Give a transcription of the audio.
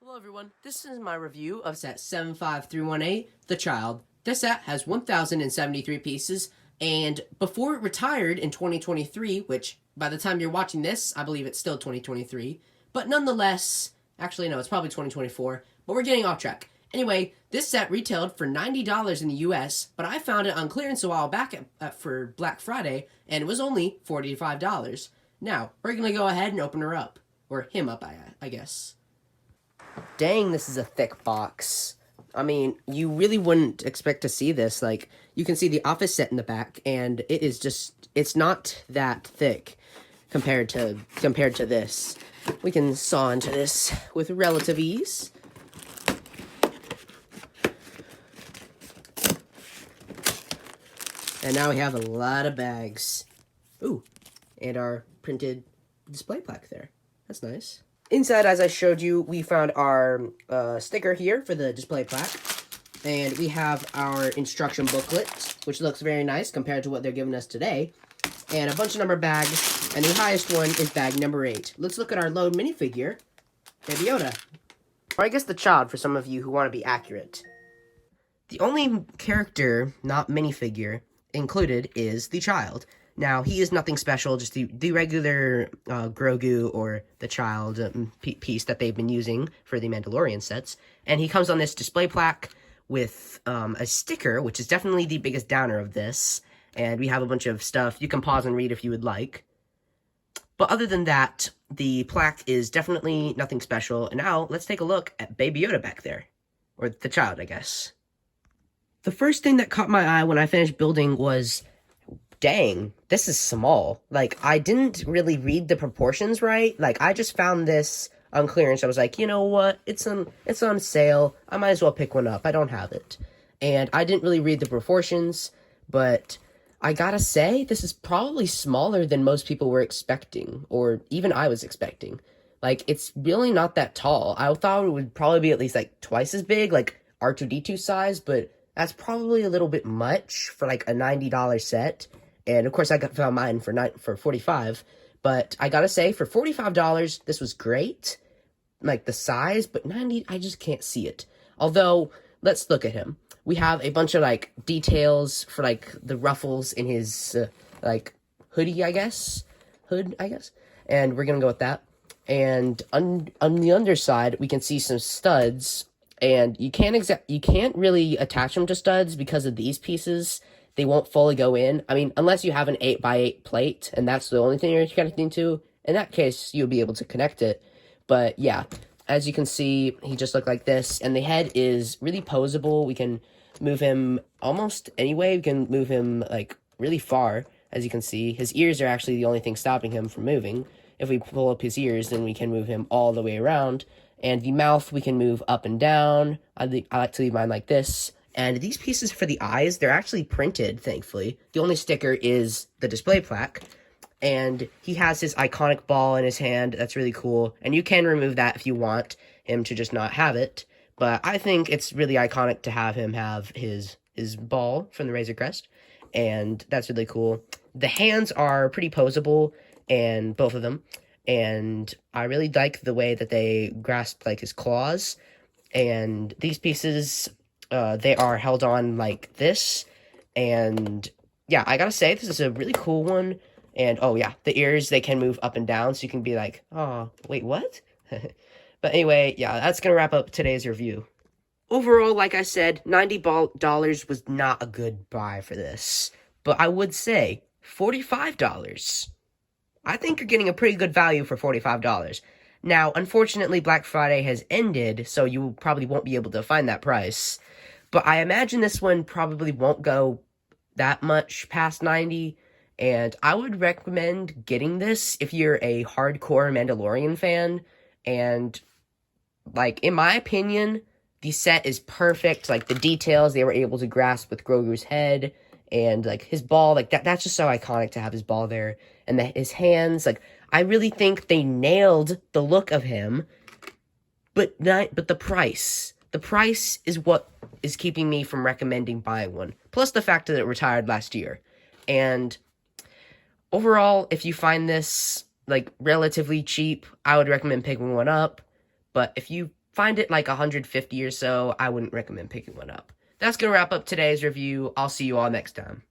Hello everyone, this is my review of set 75318, The Child. This set has 1,073 pieces, and before it retired in 2023, which by the time you're watching this, I believe it's still 2023, but nonetheless, actually no, it's probably 2024, but we're getting off track. Anyway, this set retailed for $90 in the US, but I found it on clearance a while back for Black Friday, and it was only $45. Now, we're going to go ahead and open her up. Or him up, I guess. Dang, this is a thick box. I mean, you really wouldn't expect to see this. Like, you can see the office set in the back, and it is just, it's not that thick compared to this. We can saw into this with relative ease. And now we have a lot of bags. Ooh, and our printed display plaque there. That's nice. Inside, as I showed you, we found our sticker here for the display plaque. And we have our instruction booklet, which looks very nice compared to what they're giving us today. And a bunch of number bags, and the highest one is bag number 8. Let's look at our load minifigure, Baby Yoda. Or I guess the child, for some of you who want to be accurate. The only character, not minifigure, included is the child. Now, he is nothing special, just the regular Grogu or the child piece that they've been using for the Mandalorian sets. And he comes on this display plaque with a sticker, which is definitely the biggest downer of this. And we have a bunch of stuff. You can pause and read if you would like. But other than that, the plaque is definitely nothing special. And now, let's take a look at Baby Yoda back there. Or the child, I guess. The first thing that caught my eye when I finished building was, dang, this is small. Like, I didn't really read the proportions right. Like, I just found this on clearance. I was like, you know what? It's on sale. I might as well pick one up. I don't have it. And I didn't really read the proportions, but I gotta say, this is probably smaller than most people were expecting, or even I was expecting. Like, it's really not that tall. I thought it would probably be at least, like, twice as big, like R2-D2 size, but that's probably a little bit much for, like, a $90 set. And, of course, I found mine for $45. But I gotta say, for $45, this was great. Like, the size, but $90, I just can't see it. Although, let's look at him. We have a bunch of, like, details for, like, the ruffles in his, like, hoodie, I guess? Hood, I guess? And we're gonna go with that. And on the underside, we can see some studs. And you can't really attach them to studs because of these pieces. They won't fully go in. I mean, unless you have an 8x8 plate, and that's the only thing you're connecting to. In that case, you'll be able to connect it. But yeah, as you can see, he just looked like this. And the head is really posable. We can move him almost any way. We can move him, like, really far, as you can see. His ears are actually the only thing stopping him from moving. If we pull up his ears, then we can move him all the way around. And the mouth, we can move up and down. I like to leave mine like this. And these pieces for the eyes, they're actually printed, thankfully. The only sticker is the display plaque. And he has his iconic ball in his hand. That's really cool. And you can remove that if you want him to just not have it. But I think it's really iconic to have him have his ball from the Razor Crest. And that's really cool. The hands are pretty posable, and both of them. And I really like the way that they grasp, like, his claws. And these pieces, they are held on like this. And yeah, I gotta say, this is a really cool one. And oh yeah, the ears, they can move up and down, so you can be like, oh, wait, what? But anyway, yeah, that's gonna wrap up today's review. Overall, like I said, $90 was not a good buy for this. But I would say, $45. I think you're getting a pretty good value for $45. Now, unfortunately, Black Friday has ended, so you probably won't be able to find that price. But I imagine this one probably won't go that much past 90, and I would recommend getting this if you're a hardcore Mandalorian fan. And, like, in my opinion, the set is perfect. Like, the details they were able to grasp with Grogu's head, and, like, his ball, like, that's just so iconic to have his ball there. And his hands, like, I really think they nailed the look of him. But the price. The price is what is keeping me from recommending buying one. Plus the fact that it retired last year. And overall, if you find this, like, relatively cheap, I would recommend picking one up. But if you find it like 150 or so, I wouldn't recommend picking one up. That's going to wrap up today's review. I'll see you all next time.